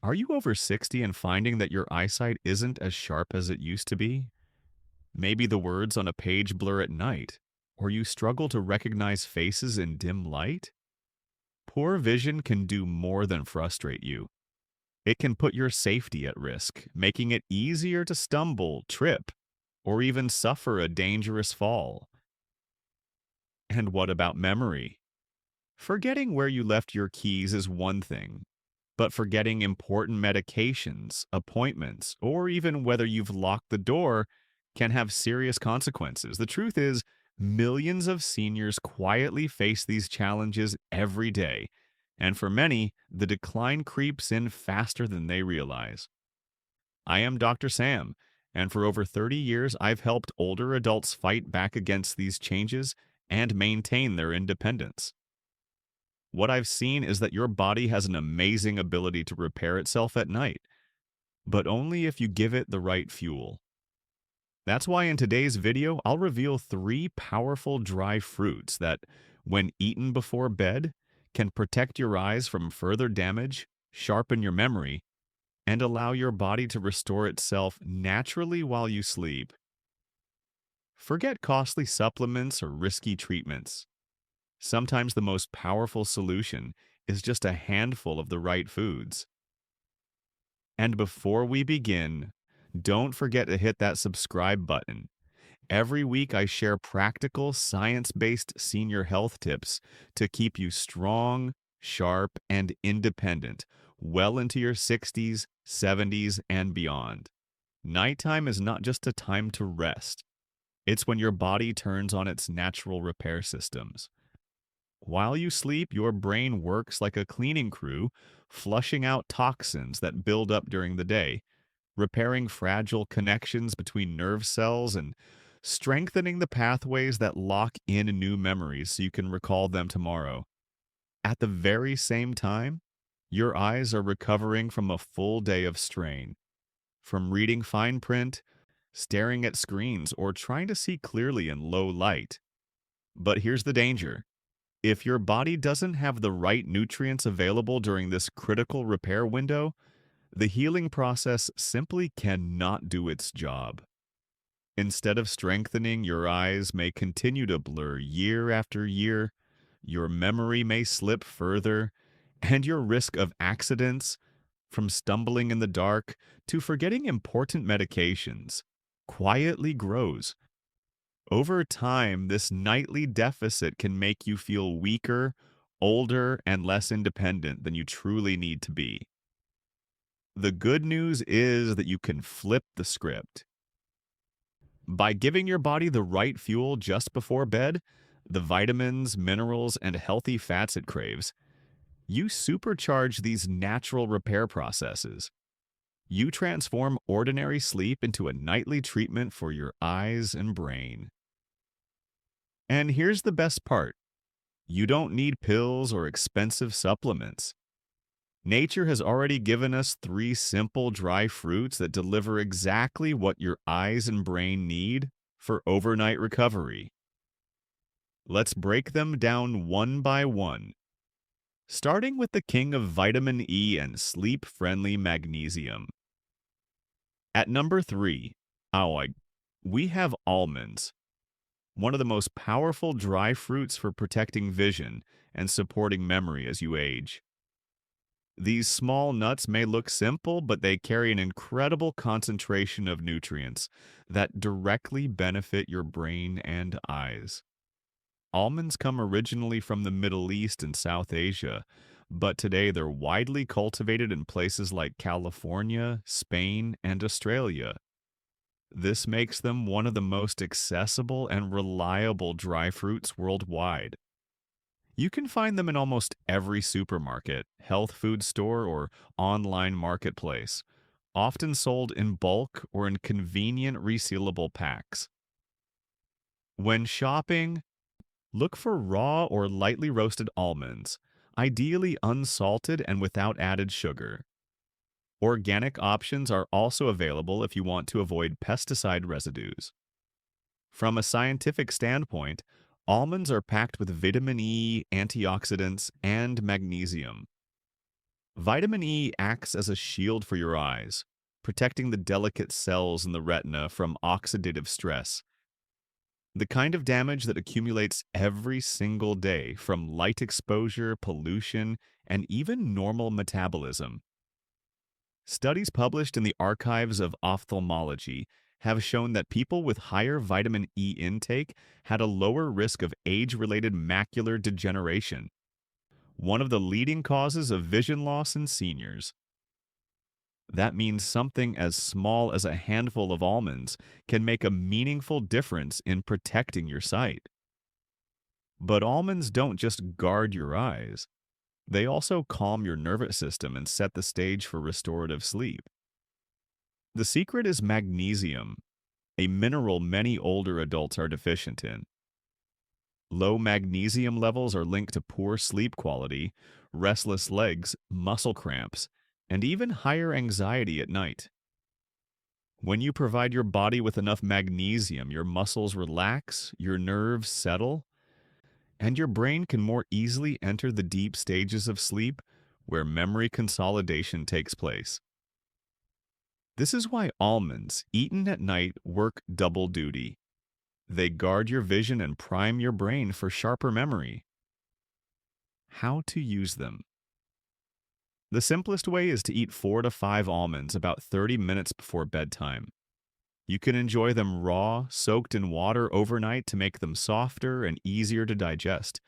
Are you over 60 and finding that your eyesight isn't as sharp as it used to be? Maybe the words on a page blur at night, or you struggle to recognize faces in dim light? Poor vision can do more than frustrate you. It can put your safety at risk, making it easier to stumble, trip, or even suffer a dangerous fall. And what about memory? Forgetting where you left your keys is one thing, but forgetting important medications, appointments, or even whether you've locked the door can have serious consequences. The truth is, millions of seniors quietly face these challenges every day, and for many, the decline creeps in faster than they realize. I am Dr. Sam, and for over 30 years, I've helped older adults fight back against these changes and maintain their independence. What I've seen is that your body has an amazing ability to repair itself at night, but only if you give it the right fuel. That's why in today's video, I'll reveal 3 powerful dry fruits that, when eaten before bed, can protect your eyes from further damage, sharpen your memory, and allow your body to restore itself naturally while you sleep. Forget costly supplements or risky treatments. Sometimes the most powerful solution is just a handful of the right foods. And before we begin, don't forget to hit that subscribe button. Every week, I share practical, science based senior health tips to keep you strong, sharp, and independent well into your 60s, 70s, and beyond. Nighttime is not just a time to rest, it's when your body turns on its natural repair systems. While you sleep, your brain works like a cleaning crew, flushing out toxins that build up during the day, repairing fragile connections between nerve cells, and strengthening the pathways that lock in new memories so you can recall them tomorrow. At the very same time, your eyes are recovering from a full day of strain, from reading fine print, staring at screens, or trying to see clearly in low light. But here's the danger. If your body doesn't have the right nutrients available during this critical repair window, the healing process simply cannot do its job. Instead of strengthening, your eyes may continue to blur year after year, your memory may slip further, and your risk of accidents, from stumbling in the dark to forgetting important medications, quietly grows. Over time, this nightly deficit can make you feel weaker, older, and less independent than you truly need to be. The good news is that you can flip the script. By giving your body the right fuel just before bed, the vitamins, minerals, and healthy fats it craves, you supercharge these natural repair processes. You transform ordinary sleep into a nightly treatment for your eyes and brain. And here's the best part. You don't need pills or expensive supplements. Nature has already given us 3 simple dry fruits that deliver exactly what your eyes and brain need for overnight recovery. Let's break them down one by one, starting with the king of vitamin E and sleep-friendly magnesium. At number 3, we have almonds, one of the most powerful dry fruits for protecting vision and supporting memory as you age. These small nuts may look simple, but they carry an incredible concentration of nutrients that directly benefit your brain and eyes. Almonds come originally from the Middle East and South Asia, but today they're widely cultivated in places like California, Spain, and Australia. This makes them one of the most accessible and reliable dry fruits worldwide. You can find them in almost every supermarket, health food store, or online marketplace, often sold in bulk or in convenient resealable packs. When shopping, look for raw or lightly roasted almonds, ideally unsalted and without added sugar. Organic options are also available if you want to avoid pesticide residues. From a scientific standpoint, almonds are packed with vitamin E, antioxidants, and magnesium. Vitamin E acts as a shield for your eyes, protecting the delicate cells in the retina from oxidative stress, the kind of damage that accumulates every single day from light exposure, pollution, and even normal metabolism. Studies published in the Archives of Ophthalmology have shown that people with higher vitamin E intake had a lower risk of age-related macular degeneration, one of the leading causes of vision loss in seniors. That means something as small as a handful of almonds can make a meaningful difference in protecting your sight. But almonds don't just guard your eyes. They also calm your nervous system and set the stage for restorative sleep. The secret is magnesium, a mineral many older adults are deficient in. Low magnesium levels are linked to poor sleep quality, restless legs, muscle cramps, and even higher anxiety at night. When you provide your body with enough magnesium, your muscles relax, your nerves settle, and your brain can more easily enter the deep stages of sleep where memory consolidation takes place. This is why almonds, eaten at night, work double duty. They guard your vision and prime your brain for sharper memory. How to use them? The simplest way is to eat 4 to 5 almonds about 30 minutes before bedtime. You can enjoy them raw, soaked in water overnight to make them softer and easier to digest,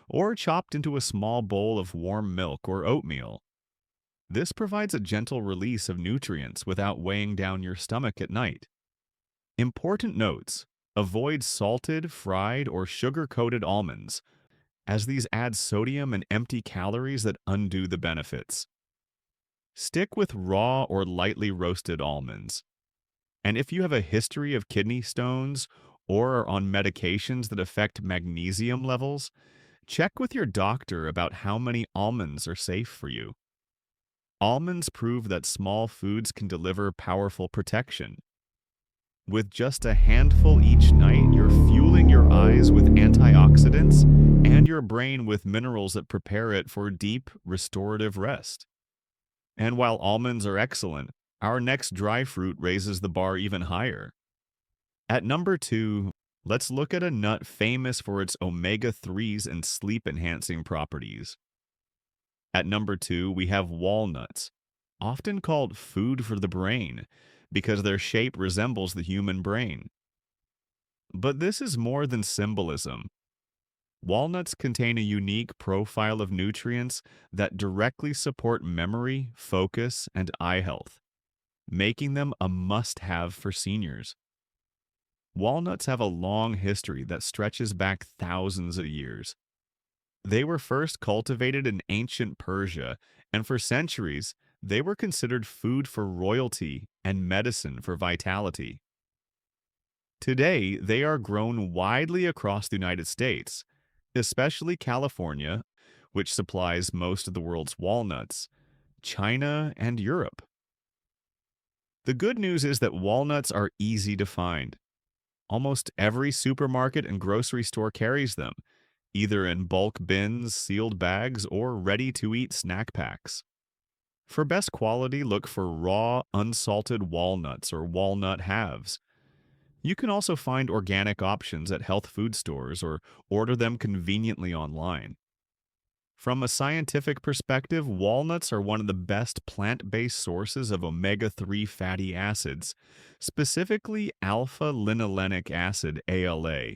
or chopped into a small bowl of warm milk or oatmeal. This provides a gentle release of nutrients without weighing down your stomach at night. Important notes: avoid salted, fried, or sugar-coated almonds, as these add sodium and empty calories that undo the benefits. Stick with raw or lightly roasted almonds. And if you have a history of kidney stones or are on medications that affect magnesium levels, check with your doctor about how many almonds are safe for you. Almonds prove that small foods can deliver powerful protection. With just a handful each night, you're fueling your eyes with antioxidants and your brain with minerals that prepare it for deep, restorative rest. And while almonds are excellent, our next dry fruit raises the bar even higher. At number 2, let's look at a nut famous for its omega-3s and sleep-enhancing properties. At number 2, we have walnuts, often called food for the brain because their shape resembles the human brain. But this is more than symbolism. Walnuts contain a unique profile of nutrients that directly support memory, focus, and eye health, making them a must-have for seniors. Walnuts have a long history that stretches back thousands of years. They were first cultivated in ancient Persia, and for centuries, they were considered food for royalty and medicine for vitality. Today, they are grown widely across the United States, especially California, which supplies most of the world's walnuts, China, and Europe. The good news is that walnuts are easy to find. Almost every supermarket and grocery store carries them, either in bulk bins, sealed bags, or ready-to-eat snack packs. For best quality, look for raw, unsalted walnuts or walnut halves. You can also find organic options at health food stores or order them conveniently online. From a scientific perspective, walnuts are one of the best plant-based sources of omega-3 fatty acids, specifically alpha-linolenic acid, ALA.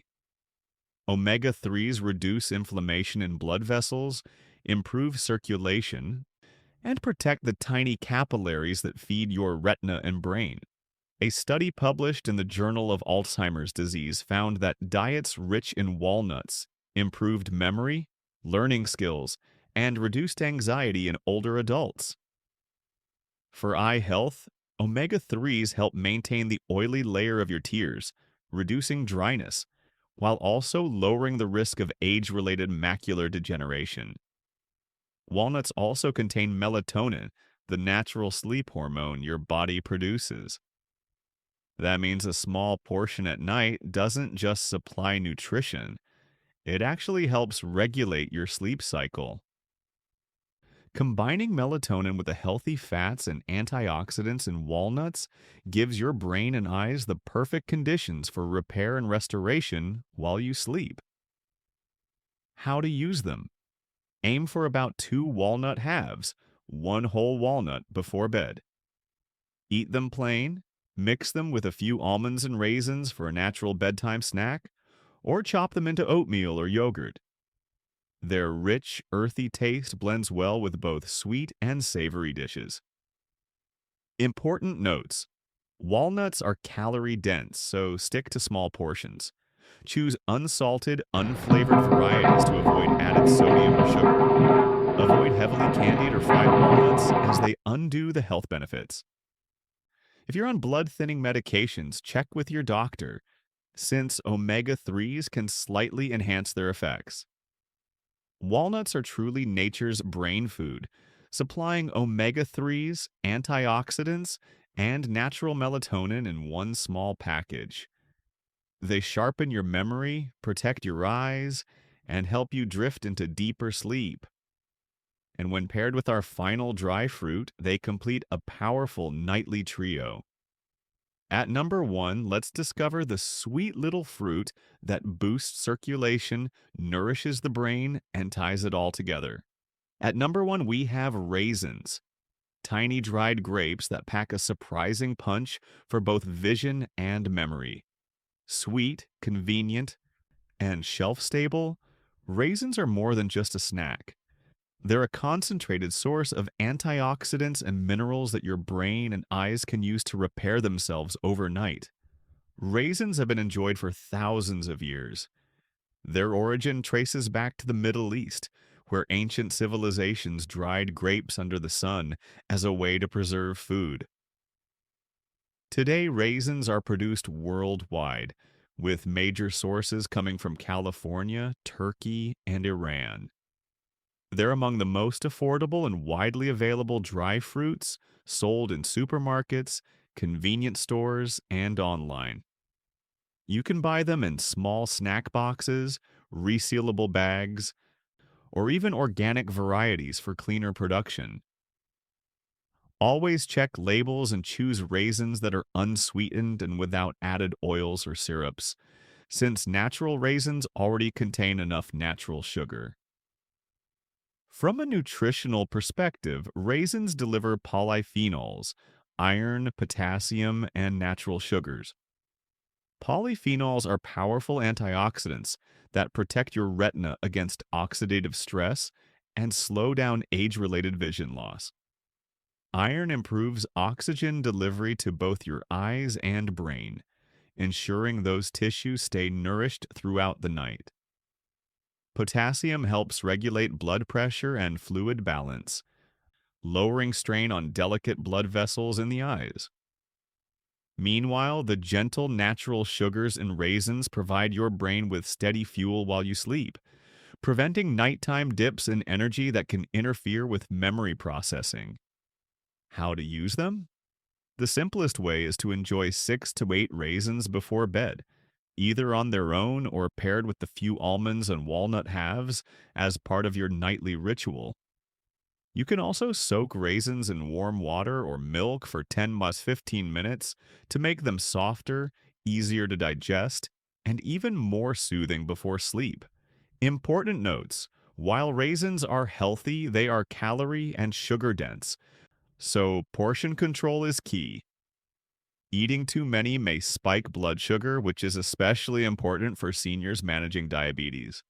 Omega-3s reduce inflammation in blood vessels, improve circulation, and protect the tiny capillaries that feed your retina and brain. A study published in the Journal of Alzheimer's Disease found that diets rich in walnuts improved memory, learning skills, and reduced anxiety in older adults. For eye health, omega-3s help maintain the oily layer of your tears, reducing dryness, while also lowering the risk of age-related macular degeneration. Walnuts also contain melatonin, the natural sleep hormone your body produces. That means a small portion at night doesn't just supply nutrition, it actually helps regulate your sleep cycle. Combining melatonin with the healthy fats and antioxidants in walnuts gives your brain and eyes the perfect conditions for repair and restoration while you sleep. How to use them? Aim for about 2 walnut halves, 1 whole walnut before bed. Eat them plain, mix them with a few almonds and raisins for a natural bedtime snack, or chop them into oatmeal or yogurt. Their rich, earthy taste blends well with both sweet and savory dishes. Important notes. Walnuts are calorie dense, so stick to small portions. Choose unsalted, unflavored varieties to avoid added sodium or sugar. Avoid heavily candied or fried walnuts as they undo the health benefits. If you're on blood thinning medications, check with your doctor, since omega 3s can slightly enhance their effects. Walnuts are truly nature's brain food, supplying omega 3s, antioxidants, and natural melatonin in one small package. They sharpen your memory, protect your eyes, and help you drift into deeper sleep. And when paired with our final dry fruit, they complete a powerful nightly trio. At number 1, let's discover the sweet little fruit that boosts circulation, nourishes the brain, and ties it all together. At number 1, we have raisins, tiny dried grapes that pack a surprising punch for both vision and memory. Sweet, convenient, and shelf-stable, raisins are more than just a snack. They're a concentrated source of antioxidants and minerals that your brain and eyes can use to repair themselves overnight. Raisins have been enjoyed for thousands of years. Their origin traces back to the Middle East, where ancient civilizations dried grapes under the sun as a way to preserve food. Today, raisins are produced worldwide, with major sources coming from California, Turkey, and Iran. They're among the most affordable and widely available dry fruits sold in supermarkets, convenience stores, and online. You can buy them in small snack boxes, resealable bags, or even organic varieties for cleaner production. Always check labels and choose raisins that are unsweetened and without added oils or syrups, since natural raisins already contain enough natural sugar. From a nutritional perspective, raisins deliver polyphenols, iron, potassium, and natural sugars. Polyphenols are powerful antioxidants that protect your retina against oxidative stress and slow down age-related vision loss. Iron improves oxygen delivery to both your eyes and brain, ensuring those tissues stay nourished throughout the night. Potassium helps regulate blood pressure and fluid balance, lowering strain on delicate blood vessels in the eyes. Meanwhile, the gentle natural sugars in raisins provide your brain with steady fuel while you sleep, preventing nighttime dips in energy that can interfere with memory processing. How to use them? The simplest way is to enjoy 6 to 8 raisins before bed, either on their own or paired with the few almonds and walnut halves as part of your nightly ritual. You can also soak raisins in warm water or milk for 10 to 15 minutes to make them softer, easier to digest, and even more soothing before sleep. Important notes: while raisins are healthy, they are calorie and sugar dense, so portion control is key. Eating too many may spike blood sugar, which is especially important for seniors managing diabetes.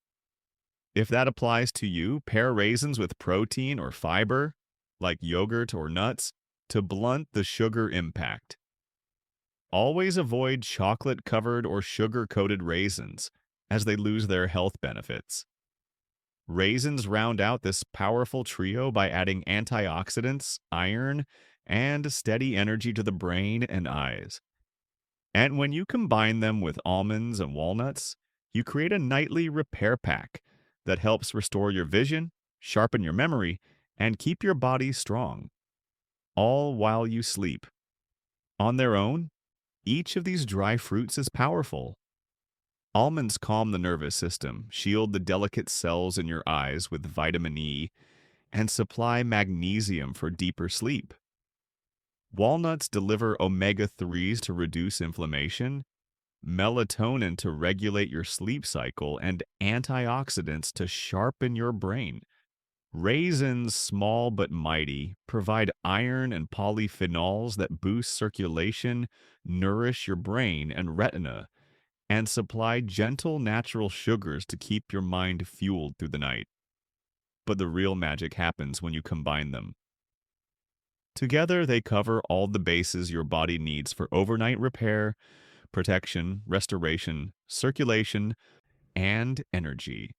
If that applies to you, pair raisins with protein or fiber, like yogurt or nuts, to blunt the sugar impact. Always avoid chocolate-covered or sugar-coated raisins, as they lose their health benefits. Raisins round out this powerful trio by adding antioxidants, iron, and steady energy to the brain and eyes. And when you combine them with almonds and walnuts, you create a nightly repair pack that helps restore your vision, sharpen your memory, and keep your body strong, all while you sleep. On their own, each of these dry fruits is powerful. Almonds calm the nervous system, shield the delicate cells in your eyes with vitamin E, and supply magnesium for deeper sleep. Walnuts deliver omega-3s to reduce inflammation, melatonin to regulate your sleep cycle, and antioxidants to sharpen your brain. Raisins, small but mighty, provide iron and polyphenols that boost circulation, nourish your brain and retina, and supply gentle natural sugars to keep your mind fueled through the night. But the real magic happens when you combine them. Together, they cover all the bases your body needs for overnight repair, protection, restoration, circulation, and energy.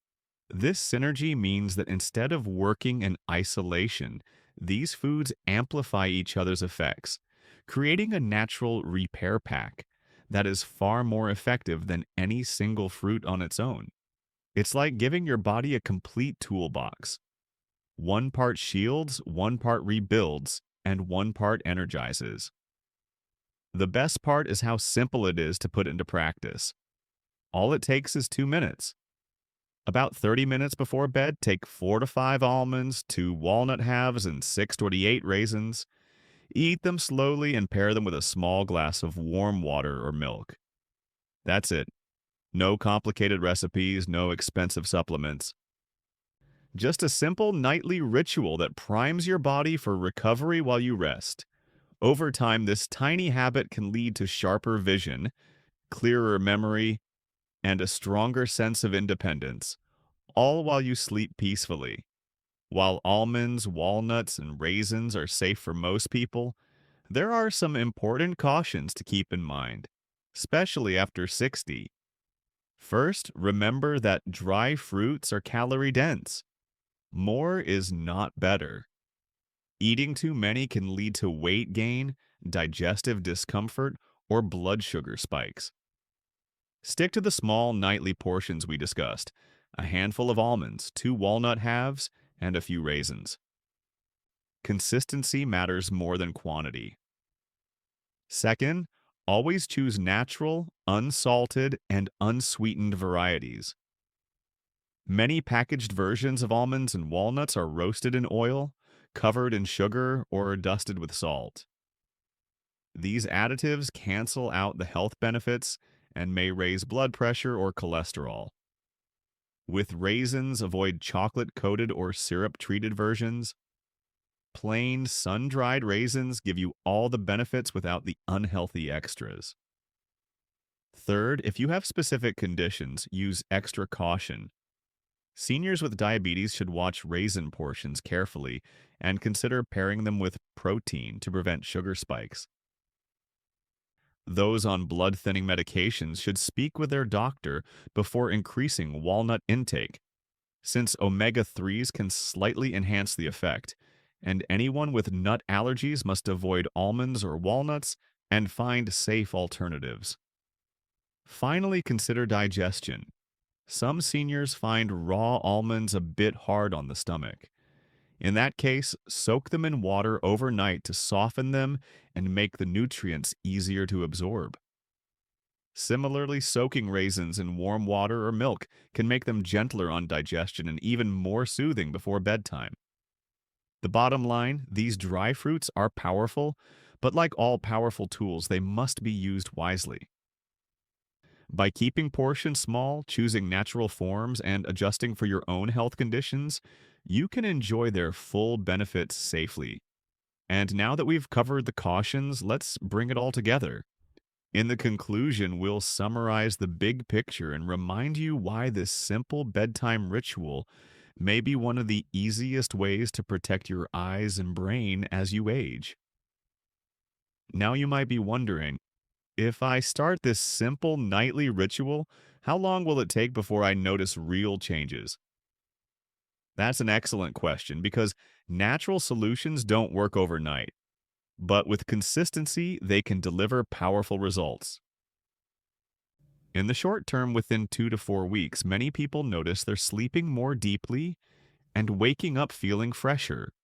This synergy means that instead of working in isolation, these foods amplify each other's effects, creating a natural repair pack that is far more effective than any single fruit on its own. It's like giving your body a complete toolbox. One part shields, one part rebuilds, and one part energizes. The best part is how simple it is to put into practice. All it takes is 2 minutes. About 30 minutes before bed, take 4 to 5 almonds, 2 walnut halves, and 6 to 8 raisins. Eat them slowly and pair them with a small glass of warm water or milk. That's it. No complicated recipes, no expensive supplements. Just a simple nightly ritual that primes your body for recovery while you rest. Over time, this tiny habit can lead to sharper vision, clearer memory, and a stronger sense of independence, all while you sleep peacefully. While almonds, walnuts, and raisins are safe for most people, there are some important cautions to keep in mind, especially after 60. First, remember that dry fruits are calorie dense. More is not better. Eating too many can lead to weight gain, digestive discomfort, or blood sugar spikes. Stick to the small nightly portions we discussed: a handful of almonds, 2 walnut halves, and a few raisins. Consistency matters more than quantity. Second, always choose natural, unsalted, and unsweetened varieties. Many packaged versions of almonds and walnuts are roasted in oil, covered in sugar, or dusted with salt. These additives cancel out the health benefits and may raise blood pressure or cholesterol. With raisins, avoid chocolate-coated or syrup-treated versions. Plain, sun-dried raisins give you all the benefits without the unhealthy extras. Third, if you have specific conditions, use extra caution. Seniors with diabetes should watch raisin portions carefully and consider pairing them with protein to prevent sugar spikes. Those on blood-thinning medications should speak with their doctor before increasing walnut intake, since omega-3s can slightly enhance the effect, and anyone with nut allergies must avoid almonds or walnuts and find safe alternatives. Finally, consider digestion. Some seniors find raw almonds a bit hard on the stomach. In that case, soak them in water overnight to soften them and make the nutrients easier to absorb. Similarly, soaking raisins in warm water or milk can make them gentler on digestion and even more soothing before bedtime. The bottom line, these dry fruits are powerful, but like all powerful tools, they must be used wisely. By keeping portions small, choosing natural forms, and adjusting for your own health conditions, you can enjoy their full benefits safely. And now that we've covered the cautions, let's bring it all together. In the conclusion, we'll summarize the big picture and remind you why this simple bedtime ritual may be one of the easiest ways to protect your eyes and brain as you age. Now you might be wondering, if I start this simple nightly ritual, how long will it take before I notice real changes? That's an excellent question because natural solutions don't work overnight, but with consistency, they can deliver powerful results. In the short term, within 2 to 4 weeks, many people notice they're sleeping more deeply and waking up feeling fresher.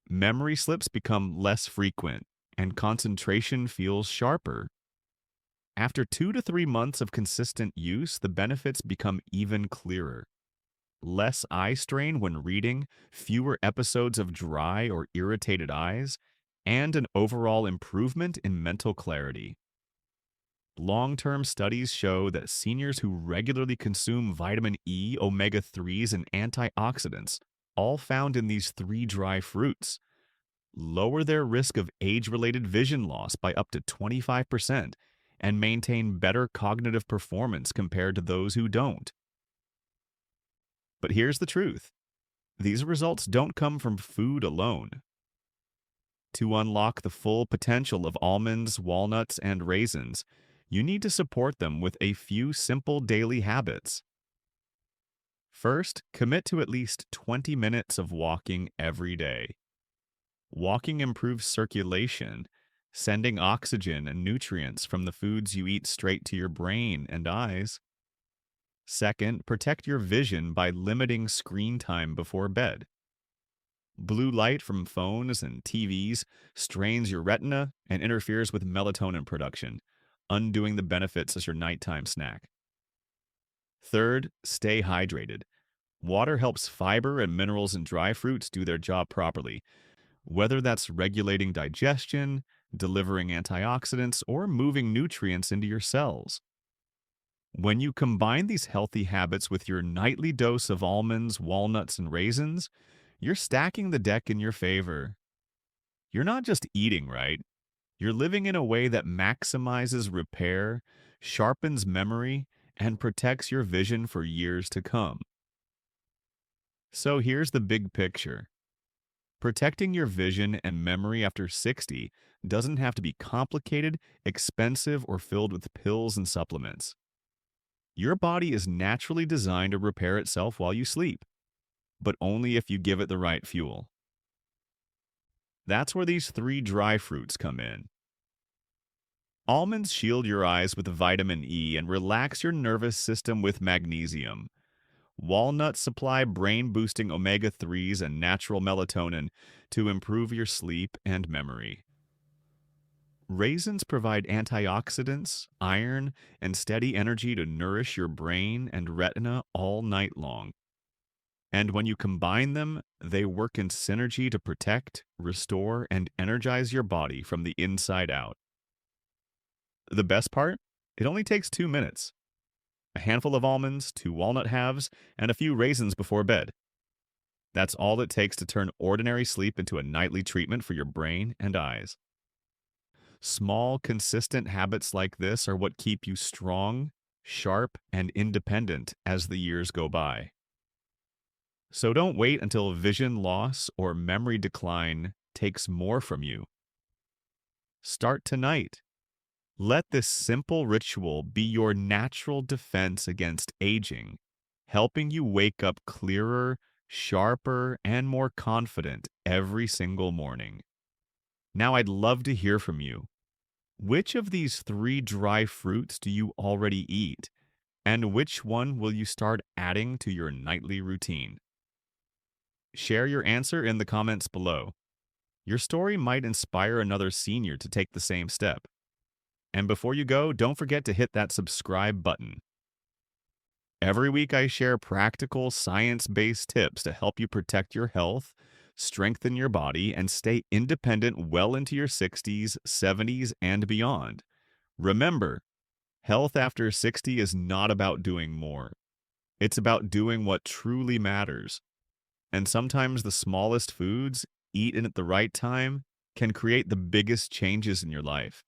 Memory slips become less frequent, and concentration feels sharper. After 2 to 3 months of consistent use, the benefits become even clearer. less eye strain when reading, fewer episodes of dry or irritated eyes, and an overall improvement in mental clarity. Long-term studies show that seniors who regularly consume vitamin E, omega-3s, and antioxidants, all found in these three dry fruits, lower their risk of age-related vision loss by up to 25% and maintain better cognitive performance compared to those who don't. But here's the truth. These results don't come from food alone. To unlock the full potential of almonds, walnuts, and raisins, you need to support them with a few simple daily habits. First, commit to at least 20 minutes of walking every day. Walking improves circulation, sending oxygen and nutrients from the foods you eat straight to your brain and eyes. Second, protect your vision by limiting screen time before bed. Blue light from phones and TVs strains your retina and interferes with melatonin production, undoing the benefits as your nighttime snack. Third, stay hydrated. Water helps fiber and minerals in dry fruits do their job properly, whether that's regulating digestion, delivering antioxidants, or moving nutrients into your cells. When you combine these healthy habits with your nightly dose of almonds, walnuts, and raisins, you're stacking the deck in your favor. You're not just eating right, you're living in a way that maximizes repair, sharpens memory, and protects your vision for years to come. So here's the big picture. Protecting your vision and memory after 60 doesn't have to be complicated, expensive, or filled with pills and supplements. Your body is naturally designed to repair itself while you sleep, but only if you give it the right fuel. That's where these three dry fruits come in. Almonds shield your eyes with vitamin E and relax your nervous system with magnesium. Walnuts supply brain-boosting omega-3s and natural melatonin to improve your sleep and memory. Raisins provide antioxidants, iron, and steady energy to nourish your brain and retina all night long. And when you combine them, they work in synergy to protect, restore, and energize your body from the inside out. The best part? It only takes 2 minutes. A handful of almonds, 2 walnut halves, and a few raisins before bed. That's all it takes to turn ordinary sleep into a nightly treatment for your brain and eyes. Small, consistent habits like this are what keep you strong, sharp, and independent as the years go by. So don't wait until vision loss or memory decline takes more from you. Start tonight. Let this simple ritual be your natural defense against aging, helping you wake up clearer, sharper, and more confident every single morning. Now I'd love to hear from you. Which of these 3 dry fruits do you already eat? And which one will you start adding to your nightly routine? Share your answer in the comments below. Your story might inspire another senior to take the same step. And before you go, don't forget to hit that subscribe button. Every week I share practical, science-based tips to help you protect your health, strengthen your body, and stay independent well into your 60s, 70s, and beyond. Remember, health after 60 is not about doing more. It's about doing what truly matters. And sometimes the smallest foods, eaten at the right time, can create the biggest changes in your life.